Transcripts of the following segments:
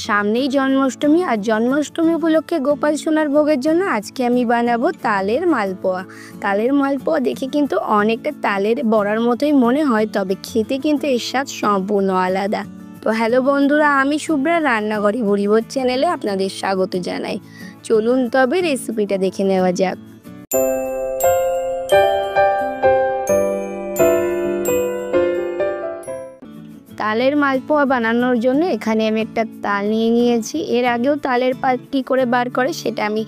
সামনেই জন্মাষ্টমী, আর জন্মাষ্টমী উপলক্ষে গোপাল সোনার ভোগের জন্য আজকে আমি বানাবো তালের মালপোয়া। তালের মালপোয়া দেখে কিন্তু অনেকটা তালের বড়ার মতোই মনে হয়, তবে খেতে কিন্তু এর স্বাদ সম্পূর্ণ আলাদা। তো হ্যালো বন্ধুরা, আমি শুভ্রা রান্নাঘরে ভুরিভোজ চ্যানেলে আপনাদের স্বাগত জানাই। চলুন তবে রেসিপিটা দেখে নেওয়া যাক। তালের মালপোয়া বানানোর জন্য এখানে আমি একটা তাল নিয়ে নিয়েছি। এর আগেও তালের পাল্প কী করে বার করে সেটা আমি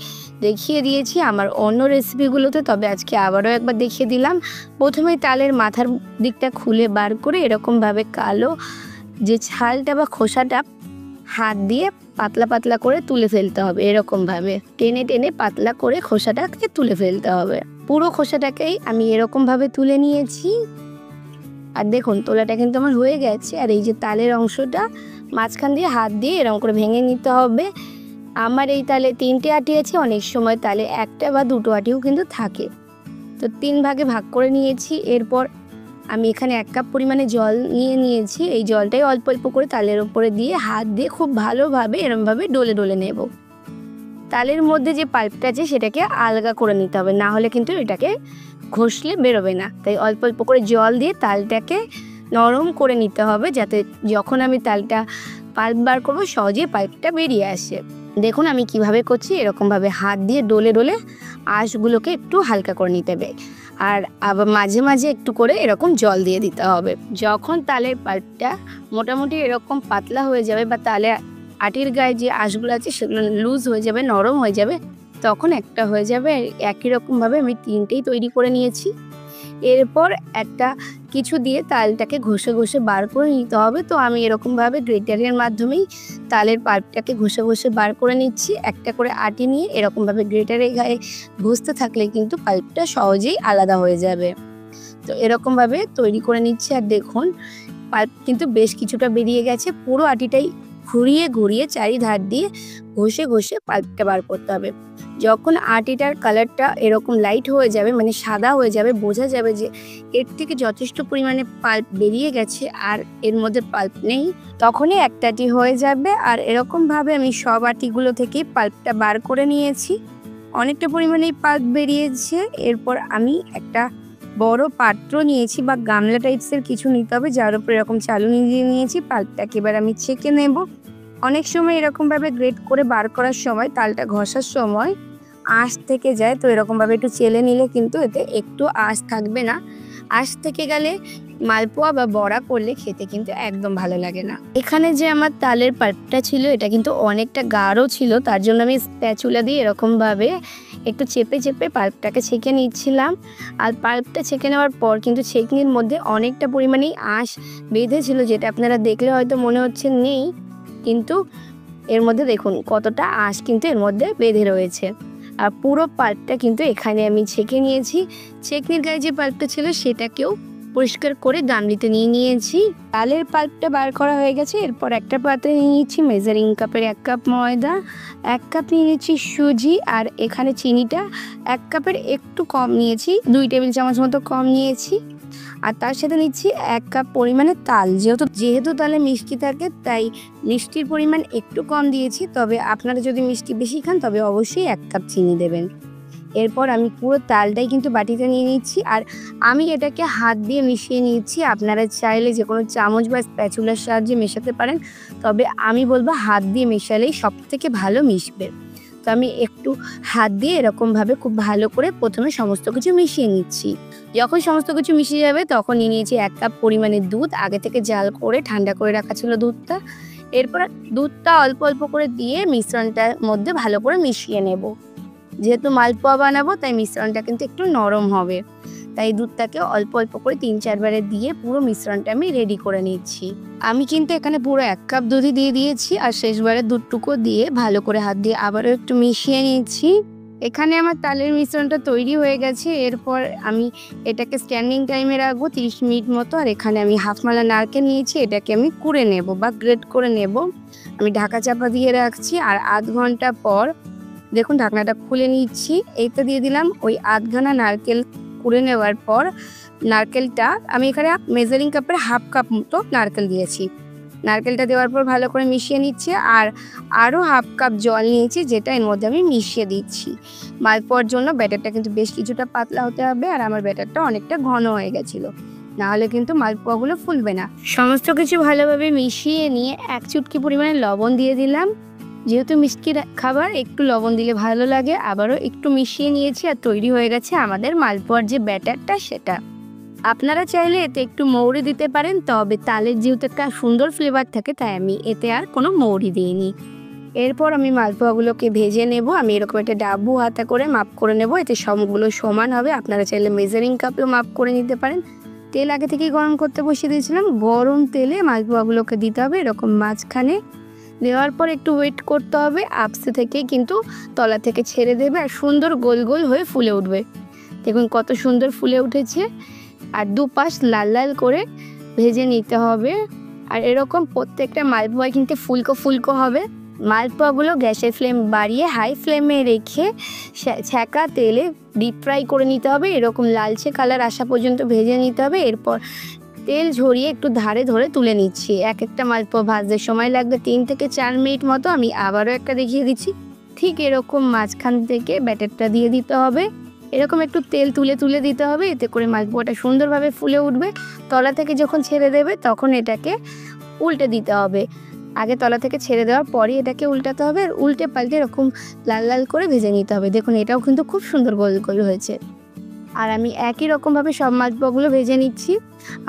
দেখিয়ে দিয়েছি আমার অন্য রেসিপিগুলোতে, তবে আজকে আবারও একবার দেখিয়ে দিলাম। প্রথমে তালের মাথার দিকটা খুলে বার করে এরকমভাবে কালো যে ছালটা বা খোসাটা হাত দিয়ে পাতলা পাতলা করে তুলে ফেলতে হবে। এরকমভাবে টেনে টেনে পাতলা করে খোসাটাকে তুলে ফেলতে হবে। পুরো খোসাটাকেই আমি এরকমভাবে তুলে নিয়েছি। আর দেখুন তোলাটা কিন্তু আমার হয়ে গেছে। আর এই যে তালের অংশটা মাঝখান দিয়ে হাত দিয়ে এরকম করে ভেঙে নিতে হবে। আমার এই তালে 3টে আটি আছে, অনেক সময় তালে 1টা বা 2টো আটিও কিন্তু থাকে। তো 3 ভাগে ভাগ করে নিয়েছি। এরপর আমি এখানে 1 কাপ পরিমাণে জল নিয়ে নিয়েছি। এই জলটাই অল্প অল্প করে তালের উপরে দিয়ে হাত দিয়ে খুব ভালোভাবে এরমভাবে ডলে ডলে নেব। তালের মধ্যে যে পাল্পটা আছে সেটাকে আলগা করে নিতে হবে, না হলে কিন্তু এটাকে ঘষলে বেরোবে না। তাই অল্প অল্প করে জল দিয়ে তালটাকে নরম করে নিতে হবে, যাতে যখন আমি তালটা পাল্প বার করবো সহজে পাল্পটা বেরিয়ে আসে। দেখুন আমি কিভাবে করছি, এরকমভাবে হাত দিয়ে ডলে ডলে আঁশগুলোকে একটু হালকা করে নিতে হবে। আর আবার মাঝে মাঝে একটু করে এরকম জল দিয়ে দিতে হবে। যখন তালের পাল্পটা মোটামুটি এরকম পাতলা হয়ে যাবে বা তালে আটির গায়ে যে আঁশগুলো আছে সেগুলো লুজ হয়ে যাবে, নরম হয়ে যাবে, তখন একটা হয়ে যাবে। একই রকমভাবে আমি 3টেই তৈরি করে নিয়েছি। এরপর একটা কিছু দিয়ে তালটাকে ঘষে ঘষে বার করে নিতে হবে। তো আমি এরকমভাবে গ্রেটারের মাধ্যমেই তালের পাল্পটাকে ঘষে ঘষে বার করে নিচ্ছি। একটা করে আটি নিয়ে এরকমভাবে গ্রেটারের গায়ে ঘষতে থাকলে কিন্তু পাল্পটা সহজেই আলাদা হয়ে যাবে। তো এরকমভাবে তৈরি করে নিচ্ছি। আর দেখুন পাল্প কিন্তু বেশ কিছুটা বেরিয়ে গেছে। পুরো আটিটাই ঘুরিয়ে ঘুরিয়ে চারিধার দিয়ে ঘষে ঘষে পাল্পটা বার করতে হবে। যখন আটিটার কালারটা এরকম লাইট হয়ে যাবে, মানে সাদা হয়ে যাবে, বোঝা যাবে যে এর থেকে যথেষ্ট পরিমাণে পাল্প বেরিয়ে গেছে আর এর মধ্যে পাল্প নেই, তখনই একটা আটি হয়ে যাবে। আর এরকমভাবে আমি সব আটিগুলো থেকে পাল্পটা বার করে নিয়েছি। অনেকটা পরিমাণেই পাল্প বেরিয়েছে। এরপর আমি একটা বড় পাত্র নিয়েছি বা গামলা টাইপসের কিছু নিতে হবে, যার উপর এরকম চালুনি দিয়ে নিয়েছি। পাল্পটাকে এবার আমি ছেঁকে নেব। অনেক সময় এরকমভাবে গ্রেট করে বার করার সময় তালটা ঘষার সময় আঁশ থেকে যায়, তো এরকমভাবে একটু চেলে নিলে কিন্তু এতে একটু আঁশ থাকবে না। আঁশ থেকে গেলে মালপোয়া বা বড়া করলে খেতে কিন্তু একদম ভালো লাগে না। এখানে যে আমার তালের পাল্পটা ছিল এটা কিন্তু অনেকটা গাঢ় ছিল, তার জন্য আমি স্প্যাচুলা দিয়ে এরকমভাবে একটু চেপে চেপে পাল্পটাকে ছেঁকে নিচ্ছিলাম। আর পাল্পটা ছেঁকে নেওয়ার পর কিন্তু ছেঁকনির মধ্যে অনেকটা পরিমাণেই আঁশ বেঁধেছিল, যেটা আপনারা দেখলে হয়তো মনে হচ্ছে নেই, কিন্তু এর মধ্যে দেখুন কতটা আঁশ কিন্তু এর মধ্যে বেঁধে রয়েছে। আর পুরো পাল্পটা কিন্তু এখানে আমি ছেঁকে নিয়েছি। ছেঁকনির গায়ে যে পাল্পটা ছিল সেটাকেও পরিষ্কার করে গামলিতে নিয়ে নিয়েছি। তালের পাল্পটা বার করা হয়ে গেছে। এরপর একটা পাত্রে নিয়ে নিচ্ছি মেজারিং কাপের 1 কাপ ময়দা, 1 কাপ নিয়ে নিচ্ছি সুজি, আর এখানে চিনিটা 1 কাপের একটু কম নিয়েছি, 2 টেবিল চামচ মতো কম নিয়েছি। আর তার সাথে নিচ্ছি 1 কাপ পরিমাণে তাল। যেহেতু তালে মিষ্টি থাকে তাই মিষ্টির পরিমাণ একটু কম দিয়েছি, তবে আপনারা যদি মিষ্টি বেশি খান তবে অবশ্যই 1 কাপ চিনি দেবেন। এরপর আমি পুরো তালটাই কিন্তু বাটিতে নিয়ে নিচ্ছি, আর আমি এটাকে হাত দিয়ে মিশিয়ে নিচ্ছি। আপনারা চাইলে যে কোনো চামচ বা স্প্যাচুলার সাহায্যে মেশাতে পারেন, তবে আমি বলবো হাত দিয়ে মেশালেই সবথেকে ভালো মিশবে। তো আমি একটু হাত দিয়ে এরকমভাবে খুব ভালো করে প্রথমে সমস্ত কিছু মিশিয়ে নিচ্ছি। যখন সমস্ত কিছু মিশে যাবে তখন নিয়ে নিয়েছি 1 কাপ পরিমাণে দুধ, আগে থেকে জাল করে ঠান্ডা করে রাখা ছিল দুধটা। এরপর দুধটা অল্প অল্প করে দিয়ে মিশ্রণটার মধ্যে ভালো করে মিশিয়ে নেব। যেহেতু মালপোয়া বানাবো তাই মিশ্রণটা কিন্তু একটু নরম হবে, তাই দুধটাকে অল্প অল্প করে 3-4 বারে দিয়ে পুরো মিশ্রণটা আমি রেডি করে নিচ্ছি। আমি কিন্তু এখানে পুরো 1 কাপ দুধই দিয়ে দিয়েছি, আর শেষবারে দুধটুকু দিয়ে ভালো করে হাত দিয়ে আবারও একটু মিশিয়ে নিচ্ছি। এখানে আমার তালের মিশ্রণটা তৈরি হয়ে গেছে। এরপর আমি এটাকে স্ট্যান্ডিং টাইমে রাখবো 30 মিনিট মতো। আর এখানে আমি হাফ মালা নারকেল নিয়েছি, এটাকে আমি কুড়ে নেব বা গ্রেট করে নেব। আমি ঢাকা চাপা দিয়ে রাখছি। আর আধ ঘন্টা পর দেখুন ঢাকনাটা খুলে নিচ্ছি। এইটা দিয়ে দিলাম ওই আধখানা নারকেল কুড়ে নেওয়ার পর নারকেলটা আমি এখানে মেজারিং কাপের 1/2 কাপ মতো নারকেল দিয়েছি। নারকেলটা দেওয়ার পর ভালো করে মিশিয়ে নিচ্ছি, আর আরও হাফ কাপ জল নিয়েছি, যেটা এর মধ্যে আমি মিশিয়ে দিচ্ছি। মালপোয়ার জন্য ব্যাটারটা কিন্তু বেশ কিছুটা পাতলা হতে হবে, আর আমার ব্যাটারটা অনেকটা ঘন হয়ে গেছিলো, নাহলে কিন্তু মালপোয়াগুলো ফুলবে না। সমস্ত কিছু ভালোভাবে মিশিয়ে নিয়ে 1 চুটকি পরিমাণে লবণ দিয়ে দিলাম। যেহেতু মিষ্টি খাবার, একটু লবণ দিলে ভালো লাগে। আবারও একটু মিশিয়ে নিয়েছি, আর তৈরি হয়ে গেছে আমাদের মালপোয়ার যে ব্যাটারটা সেটা। আপনারা চাইলে এতে একটু মৌরি দিতে পারেন, তবে তালের যেহেতু একটা সুন্দর ফ্লেভার থাকে তাই আমি এতে আর কোনো মৌরি দিইনি। এরপর আমি মালপোয়াগুলোকে ভেজে নেব। আমি এরকম একটা ডাব্বু হাতা করে মাপ করে নেব, এতে সবগুলো সমান হবে। আপনারা চাইলে মেজারিং কাপেও মাপ করে নিতে পারেন। তেল আগে থেকেই গরম করতে বসিয়ে দিয়েছিলাম। গরম তেলে মালপোয়াগুলোকে দিতে হবে, এরকম মাঝখানে দেওয়ার পর একটু ওয়েট করতে হবে। আপসে থেকে কিন্তু তলা থেকে ছেড়ে দেবে, আর সুন্দর গোল গোল হয়ে ফুলে উঠবে। দেখুন কত সুন্দর ফুলে উঠেছে, আর দুপাশ লাল লাল করে ভেজে নিতে হবে। আর এরকম প্রত্যেকটা মালপোয়া কিন্তু ফুলকো ফুলকো হবে। মালপোয়াগুলো গ্যাসের ফ্লেম বাড়িয়ে হাই ফ্লেমে রেখে ছ্যাঁকা তেলে ডিপ ফ্রাই করে নিতে হবে। এরকম লালচে কালার আসা পর্যন্ত ভেজে নিতে হবে। এরপর তেল ঝরিয়ে একটু ধারে ধরে তুলে নিচ্ছি। এক একটা মালপোয়া ভাজতে সময় লাগবে 3 থেকে 4 মিনিট মতো। আমি আবারও একটা দেখিয়ে দিচ্ছি। ঠিক এরকম মাঝখান থেকে ব্যাটারটা দিয়ে দিতে হবে। এরকম একটু তেল তুলে তুলে দিতে হবে, এতে করে মালপোয়াটা সুন্দরভাবে ফুলে উঠবে। তলা থেকে যখন ছেড়ে দেবে তখন এটাকে উল্টে দিতে হবে। আগে তলা থেকে ছেড়ে দেওয়ার পরই এটাকে উল্টাতে হবে, আর উল্টে পাল্টে এরকম লাল লাল করে ভেজে নিতে হবে। দেখুন এটাও কিন্তু খুব সুন্দর গোল গোল হয়েছে। আর আমি একই রকমভাবে সব মালপোয়াগুলো ভেজে নিচ্ছি।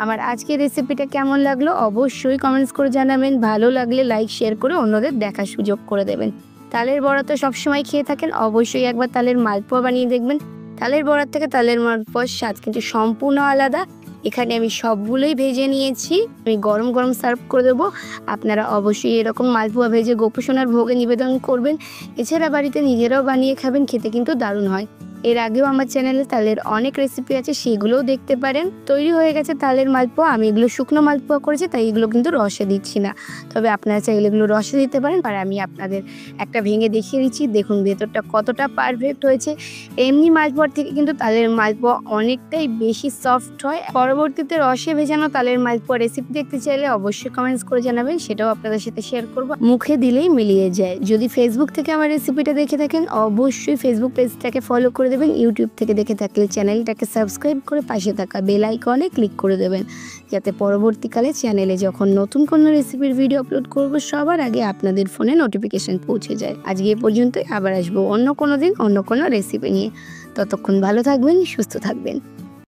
আমার আজকের রেসিপিটা কেমন লাগলো অবশ্যই কমেন্টস করে জানাবেন। ভালো লাগলে লাইক শেয়ার করে অন্যদের দেখার সুযোগ করে দেবেন। তালের বড়া তো সবসময় খেয়ে থাকেন, অবশ্যই একবার তালের মালপোয়া বানিয়ে দেখবেন। তালের বড়ার থেকে তালের মালপোয়ার স্বাদ কিন্তু সম্পূর্ণ আলাদা। এখানে আমি সবগুলোই ভেজে নিয়েছি, আমি গরম গরম সার্ভ করে দেবো। আপনারা অবশ্যই এরকম মালপোয়া ভেজে গোপুসোনার ভোগে নিবেদন করবেন। এছাড়া বাড়িতে নিজেরাও বানিয়ে খাবেন, খেতে কিন্তু দারুণ হয়। এর আগেও আমার চ্যানেলে তালের অনেক রেসিপি আছে, সেগুলোও দেখতে পারেন। তৈরি হয়ে গেছে তালের মালপোয়া। আমি এগুলো শুকনো মালপোয়া করেছি, তাই এগুলো কিন্তু রসে দিচ্ছি না, তবে আপনারা চাইলে এগুলো রসে দিতে পারেন। আর আমি আপনাদের একটা ভেঙে দেখিয়ে দিচ্ছি। দেখুন ভেতরটা কতটা পারফেক্ট হয়েছে। এমনি মালপোয়ার থেকে কিন্তু তালের মালপোয়া অনেকটাই বেশি সফট হয়। পরবর্তীতে রসে ভেজানো তালের মালপোয়া রেসিপি দেখতে চাইলে অবশ্যই কমেন্টস করে জানাবেন, সেটাও আপনাদের সাথে শেয়ার করবো। মুখে দিলেই মিলিয়ে যায়। যদি ফেসবুক থেকে আমার রেসিপিটা দেখে থাকেন অবশ্যই ফেসবুক পেজটাকে ফলো করে দেবেন। ইউটিউব থেকে দেখে থাকলে চ্যানেলটাকে সাবস্ক্রাইব করে পাশে থাকা বেল আইকনে ক্লিক করে দেবেন, যাতে পরবর্তীকালে চ্যানেলে যখন নতুন কোনো রেসিপির ভিডিও আপলোড করব সবার আগে আপনাদের ফোনে নোটিফিকেশন পৌঁছে যায়। আজকে এ পর্যন্তই, আবার আসবো অন্য কোনো দিন অন্য কোনো রেসিপি নিয়ে। ততক্ষণ ভালো থাকবেন, সুস্থ থাকবেন।